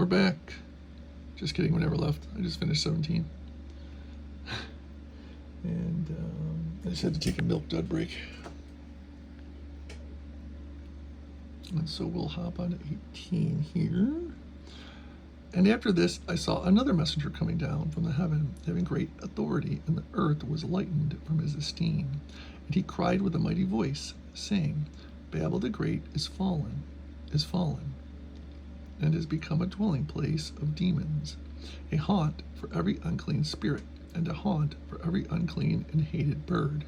we're back. Just kidding, we never left. I just finished 17. And I just had to take a milk dud break. And so we'll hop on to 18 here. And after this, I saw another messenger coming down from the heaven, having great authority, and the earth was lightened from his esteem. And he cried with a mighty voice, saying, Babel the Great is fallen, and has become a dwelling place of demons, a haunt for every unclean spirit, and a haunt for every unclean and hated bird.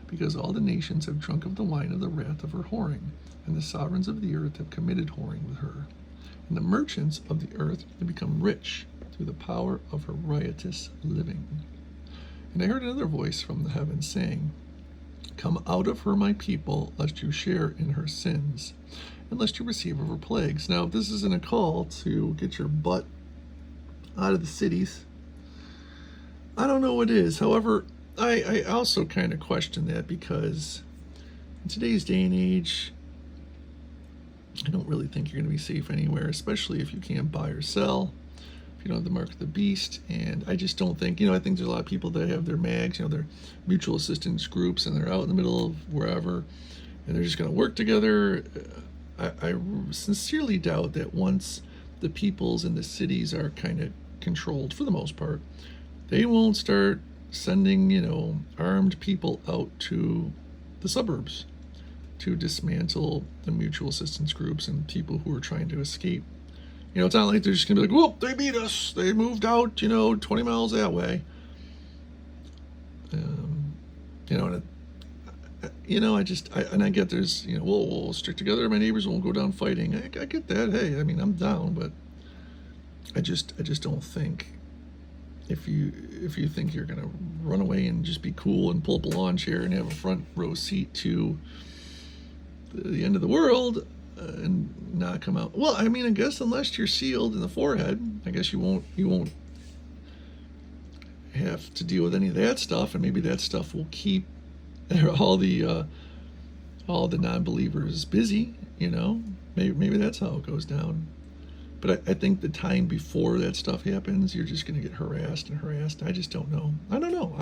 Because all the nations have drunk of the wine of the wrath of her whoring, and the sovereigns of the earth have committed whoring with her. And the merchants of the earth have become rich through the power of her riotous living. And I heard another voice from the heavens saying, Come out of her, my people, lest you share in her sins, and lest you receive of her plagues. Now, if this isn't a call to get your butt out of the cities, I don't know what is. However, I also kind of question that, because in today's day and age, I don't really think you're going to be safe anywhere, especially if you can't buy or sell, if you don't have the mark of the beast. And I just don't think, I think there's a lot of people that have their mags, their mutual assistance groups, and they're out in the middle of wherever, and they're just going to work together. I sincerely doubt that once the peoples in the cities are kind of controlled, for the most part, they won't start sending, armed people out to the suburbs to dismantle the mutual assistance groups and people who are trying to escape. It's not like they're just going to be like, well, they beat us. They moved out, 20 miles that way. I get there's, we'll stick together. My neighbors won't go down fighting. I get that. Hey, I'm down, but I just don't think if you think you're going to run away and just be cool and pull up a lawn chair and have a front row seat to the end of the world and not come out. Well, I guess unless you're sealed in the forehead, I guess you won't have to deal with any of that stuff, and maybe that stuff will keep all the non-believers busy. Maybe that's how it goes down. But I think the time before that stuff happens, you're just going to get harassed and harassed. I just don't know. I don't know.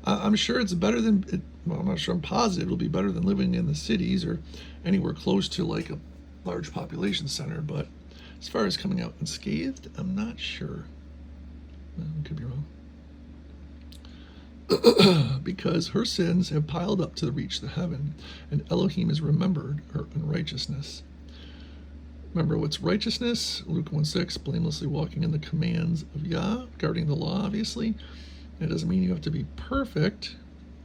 I'm sure it's better than, I'm not sure I'm positive it'll be better than living in the cities or anywhere close to like a large population center. But as far as coming out unscathed, I'm not sure. I could be wrong. Because her sins have piled up to reach the heaven, and Elohim has remembered her unrighteousness. Remember what's righteousness? Luke 1:6, blamelessly walking in the commands of Yah, guarding the law, obviously. It doesn't mean you have to be perfect.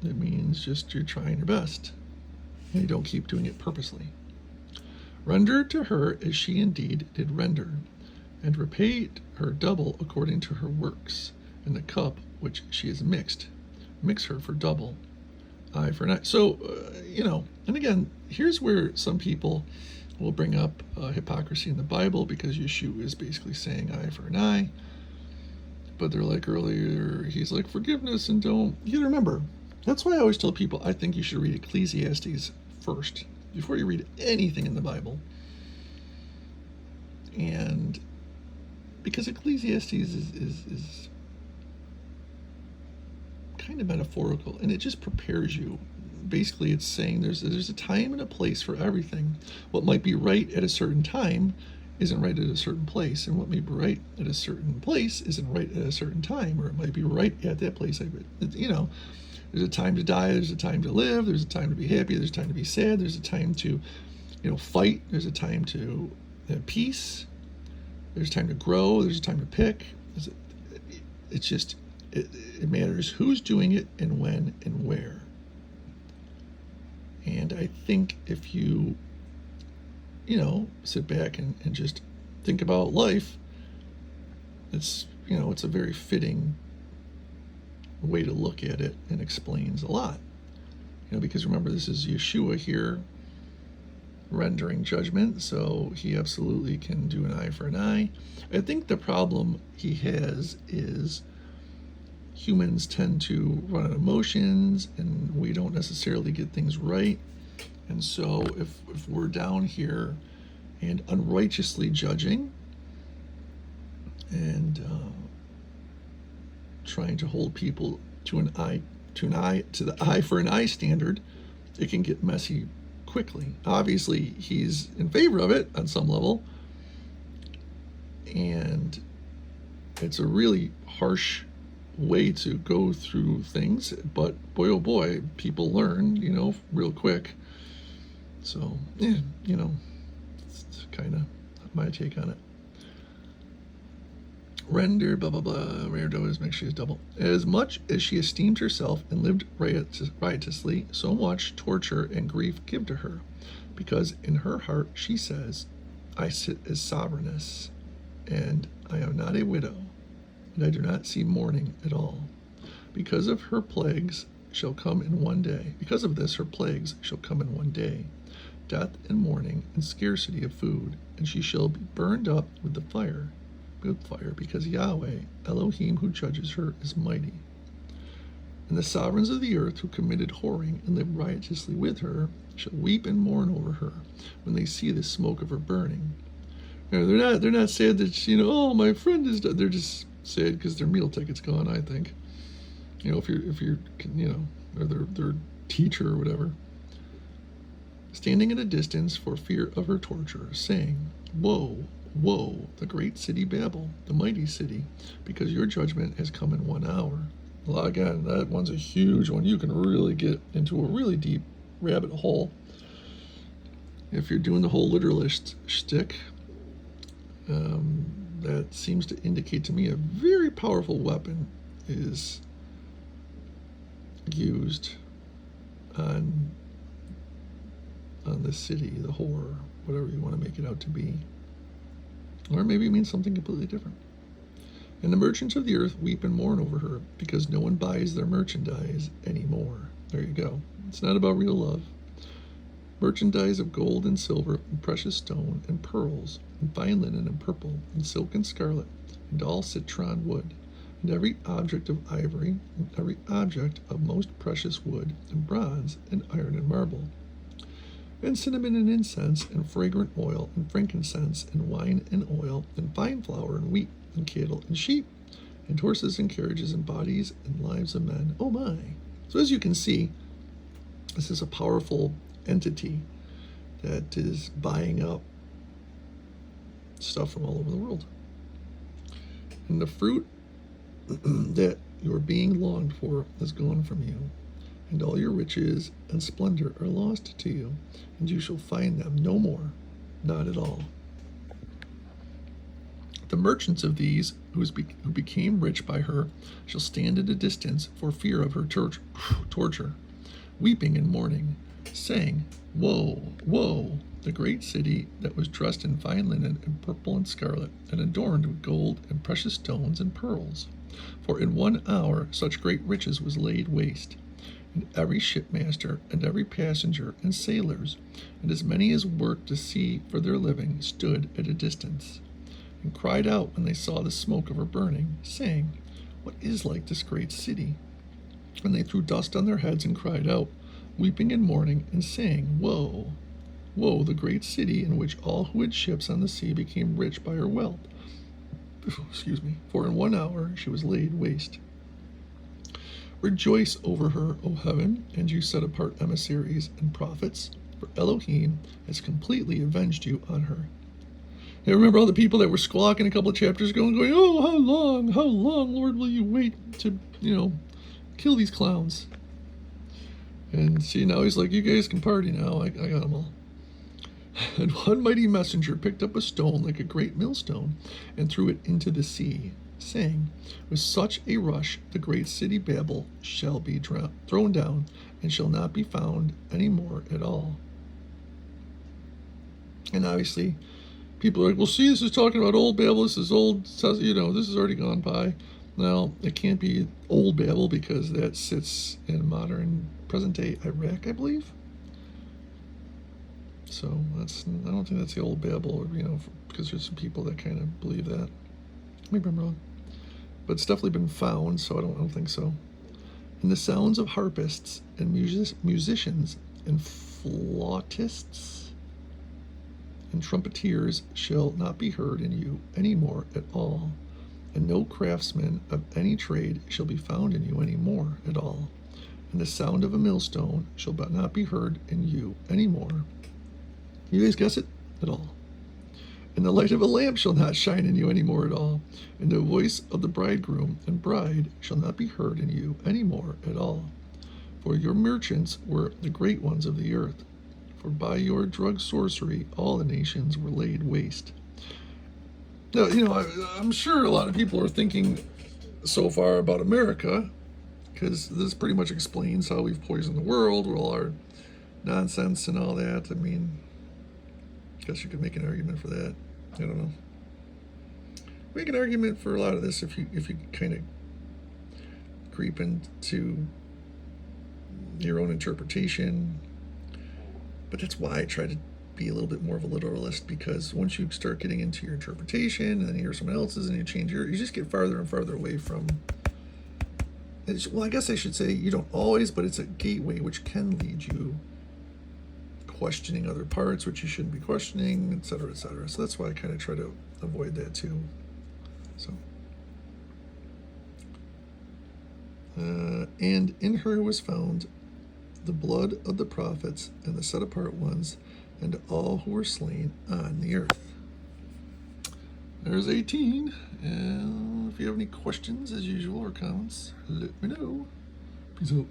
It means just you're trying your best, and you don't keep doing it purposely. Render to her as she indeed did render, and repay her double according to her works, and the cup which she has mixed. Mix her for double, eye for an eye. So, and again, here's where some people will bring up hypocrisy in the Bible, because Yeshua is basically saying eye for an eye. But they're like earlier, he's like forgiveness and don't. You remember, that's why I always tell people I think you should read Ecclesiastes first before you read anything in the Bible. And because Ecclesiastes is kind of metaphorical, and it just prepares you. Basically, it's saying there's a time and a place for everything. What might be right at a certain time isn't right at a certain place, and what may be right at a certain place isn't right at a certain time, or it might be right at that place. There's a time to die, there's a time to live, there's a time to be happy, there's a time to be sad, there's a time to, fight, there's a time to have peace, there's a time to grow, there's a time to pick. It matters who's doing it and when and where. And I think if you, sit back and just think about life, it's a very fitting way to look at it, and explains a lot. Because remember, this is Yeshua here rendering judgment, so he absolutely can do an eye for an eye. I think the problem he has is humans tend to run on emotions, and we don't necessarily get things right. And so if we're down here and unrighteously judging, and trying to hold people to the eye for an eye standard, it can get messy quickly. Obviously, he's in favor of it on some level, and it's a really harsh way to go through things, but boy oh boy, people learn, real quick. So yeah, it's kind of my take on it. Render blah blah blah. Rare make sure she's double. As much as she esteemed herself and lived riotously, so much torture and grief give to her, because in her heart she says, "I sit as sovereigness, and I am not a widow, and I do not see mourning at all. Because of her plagues shall come in one day. Because of this, her plagues shall come in one day, death and mourning and scarcity of food, and she shall be burned up with the fire." Because Yahweh, Elohim, who judges her, is mighty. And the sovereigns of the earth who committed whoring and lived riotously with her shall weep and mourn over her when they see the smoke of her burning. They're not sad that oh, my friend is dead. They're just sad because their meal ticket's gone. I think, if you're or their teacher or whatever, standing at a distance for fear of her torture, saying, "Woe, woe, the great city Babel, the mighty city, because your judgment has come in 1 hour." Well, again, that one's a huge one. You can really get into a really deep rabbit hole if you're doing the whole literalist shtick. That seems to indicate to me a very powerful weapon is used on the city, the horror, whatever you want to make it out to be. Or maybe it means something completely different. And the merchants of the earth weep and mourn over her, because no one buys their merchandise anymore. There you go. It's not about real love. Merchandise of gold and silver and precious stone and pearls and fine linen and purple and silk and scarlet and all citron wood and every object of ivory and every object of most precious wood and bronze and iron and marble, and cinnamon and incense and fragrant oil and frankincense and wine and oil and fine flour and wheat and cattle and sheep and horses and carriages and bodies and lives of men. Oh my. So as you can see, this is a powerful entity that is buying up stuff from all over the world. And the fruit that your being longed for is gone from you, and all your riches and splendor are lost to you, and you shall find them no more, not at all. The merchants of these who became rich by her shall stand at a distance for fear of her torture, weeping and mourning, saying, "Woe, woe, the great city that was dressed in fine linen and purple and scarlet, and adorned with gold and precious stones and pearls. For in 1 hour such great riches was laid waste. And every shipmaster and every passenger and sailors, and as many as worked to sea for their living, stood at a distance, and cried out when they saw the smoke of her burning, saying, What is like this great city? And they threw dust on their heads and cried out, weeping and mourning, and saying, Woe, woe, the great city in which all who had ships on the sea became rich by her wealth. For in 1 hour she was laid waste. Rejoice over her, O heaven, and you set apart emissaries and prophets, for Elohim has completely avenged you on her. You remember all the people that were squawking a couple of chapters ago and going, oh, how long, Lord, will you wait to, kill these clowns? And see, now he's like, you guys can party now. I got them all. And one mighty messenger picked up a stone like a great millstone and threw it into the sea, saying, With such a rush the great city Babel shall be thrown down and shall not be found any more at all. And obviously, people are like, well, see, this is talking about old Babel. This is old, this is already gone by. Now, it can't be old Babel because that sits in modern, present-day Iraq, I believe. So I don't think that's the old Babel, because there's some people that kind of believe that. Maybe I'm wrong. But it's definitely been found, so I don't think so. And the sounds of harpists and musicians and flautists and trumpeters shall not be heard in you any more at all. And no craftsman of any trade shall be found in you any more at all. And the sound of a millstone shall not be heard in you any more. You guys guess it? At all. And the light of a lamp shall not shine in you any more at all. And the voice of the bridegroom and bride shall not be heard in you any more at all. For your merchants were the great ones of the earth. For by your drug sorcery all the nations were laid waste. Now, I'm sure a lot of people are thinking so far about America, because this pretty much explains how we've poisoned the world with all our nonsense and all that. I mean, I guess you could make an argument for that. I don't know. Make an argument for a lot of this if you kind of creep into your own interpretation. But that's why I try to be a little bit more of a literalist, because once you start getting into your interpretation and then you hear someone else's and you change you just get farther and farther away from. Well, I guess I should say you don't always, but it's a gateway which can lead you questioning other parts which you shouldn't be questioning, etc., etc. So that's why I kind of try to avoid that too. So, and in her was found the blood of the prophets and the set apart ones and all who were slain on the earth. There's 18. And if you have any questions, as usual, or comments, let me know. Peace out.